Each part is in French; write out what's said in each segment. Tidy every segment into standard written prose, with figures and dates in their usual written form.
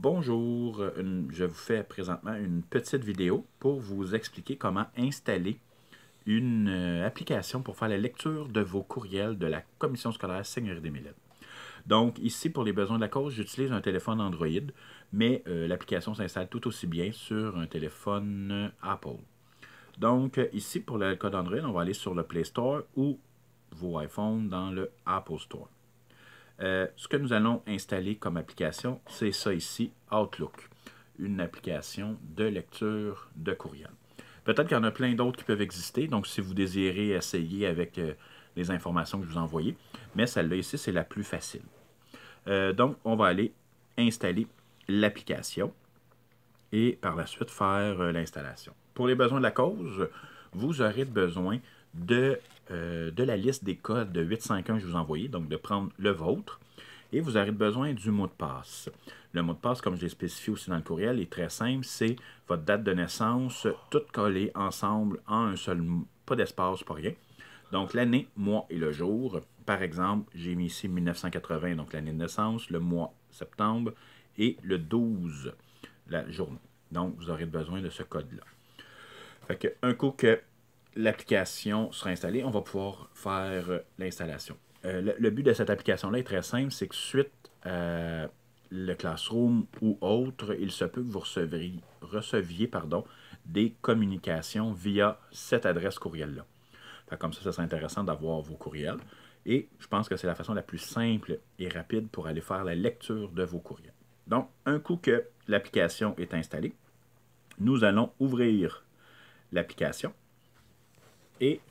Bonjour, je vous fais présentement une petite vidéo pour vous expliquer comment installer une application pour faire la lecture de vos courriels de la commission scolaire Seigneurie des Millettes. Donc ici, pour les besoins de la cause, j'utilise un téléphone Android, mais l'application s'installe tout aussi bien sur un téléphone Apple. Donc ici, pour le code Android, on va aller sur le Play Store ou vos iPhones dans le Apple Store. Ce que nous allons installer comme application, c'est ça ici, Outlook, une application de lecture de courriel. Peut-être qu'il y en a plein d'autres qui peuvent exister, donc si vous désirez essayer avec les informations que je vous ai envoyées, mais celle-là ici, c'est la plus facile. Donc, on va aller installer l'application et par la suite faire l'installation. Pour les besoins de la cause, vous aurez besoin de la liste des codes de 851 que je vous ai envoyé, donc de prendre le vôtre, et vous aurez besoin du mot de passe. Le mot de passe, comme je l'ai spécifié aussi dans le courriel, est très simple, c'est votre date de naissance, tout collé ensemble en un seul mot, pas d'espace, pas rien. Donc l'année, mois et le jour. Par exemple, j'ai mis ici 1980, donc l'année de naissance, le mois septembre et le 12, la journée. Donc vous aurez besoin de ce code-là. Fait que un coup que l'application sera installée, on va pouvoir faire l'installation. Le but de cette application-là est très simple, c'est que suite à le Classroom ou autre, il se peut que vous receviez des communications via cette adresse courriel-là. Comme ça serait intéressant d'avoir vos courriels. Et je pense que c'est la façon la plus simple et rapide pour aller faire la lecture de vos courriels. Donc, un coup que l'application est installée, nous allons ouvrir l'application et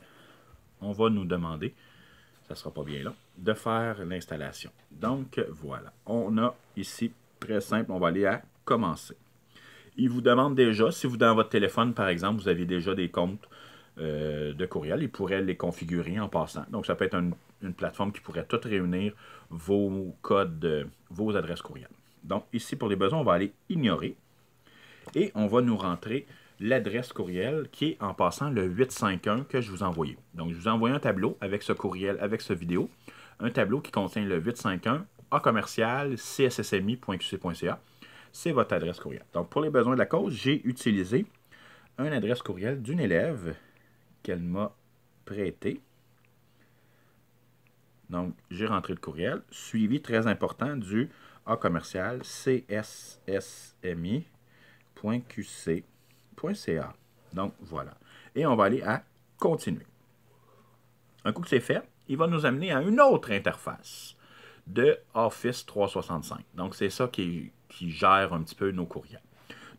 on va nous demander, ça ne sera pas bien long, de faire l'installation. Donc voilà, on a ici, très simple, on va aller à commencer. Il vous demande déjà, si vous dans votre téléphone par exemple, vous avez déjà des comptes de courriel, il pourrait les configurer en passant. Donc ça peut être une plateforme qui pourrait tout réunir vos codes, vos adresses courriel. Donc ici pour les besoins, on va aller ignorer et on va nous rentrer l'adresse courriel qui est en passant le 851 que je vous ai envoyé. Donc, je vous ai envoyé un tableau avec ce courriel, avec ce vidéo. Un tableau qui contient le 851 a commercial cssmi.qc.ca. C'est votre adresse courriel. Donc, pour les besoins de la cause, j'ai utilisé une adresse courriel d'une élève qu'elle m'a prêtée. Donc, j'ai rentré le courriel, suivi très important du a commercial cssmi.qc.ca. Donc, voilà. Et on va aller à continuer. Un coup que c'est fait, il va nous amener à une autre interface de Office 365. Donc, c'est ça qui gère un petit peu nos courriels.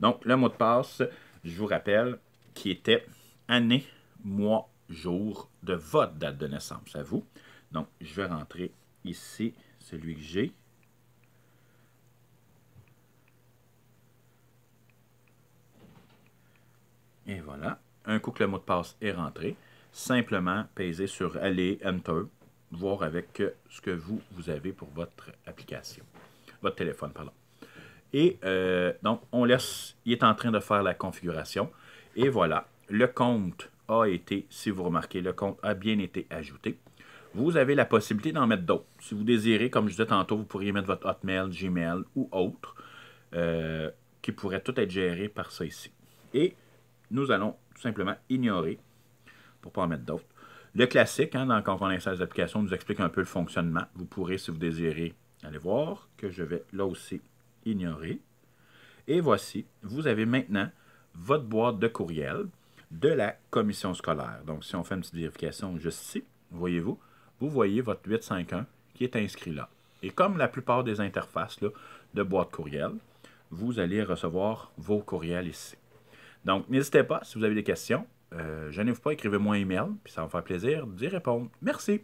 Donc, le mot de passe, je vous rappelle, qui était année, mois, jour de votre date de naissance à vous. Donc, je vais rentrer ici celui que j'ai. Et voilà. Un coup que le mot de passe est rentré, simplement peser sur Aller, Enter, voir avec ce que vous avez pour votre application. Votre téléphone, pardon. Et donc, on laisse, il est en train de faire la configuration. Et voilà, le compte a été, si vous remarquez, le compte a bien été ajouté. Vous avez la possibilité d'en mettre d'autres. Si vous désirez, comme je disais tantôt, vous pourriez mettre votre Hotmail, Gmail ou autre, qui pourrait tout être géré par ça ici. Et nous allons tout simplement ignorer, pour ne pas en mettre d'autres. Le classique, quand on installe les applications, nous explique un peu le fonctionnement. Vous pourrez, si vous désirez, aller voir, que je vais là aussi ignorer. Et voici, vous avez maintenant votre boîte de courriel de la commission scolaire. Donc, si on fait une petite vérification juste ici, voyez-vous, vous voyez votre 851 qui est inscrit là. Et comme la plupart des interfaces là, de boîte courriel, vous allez recevoir vos courriels ici. Donc, n'hésitez pas, si vous avez des questions, gênez-vous pas, écrivez-moi un email, puis ça va me faire plaisir d'y répondre. Merci!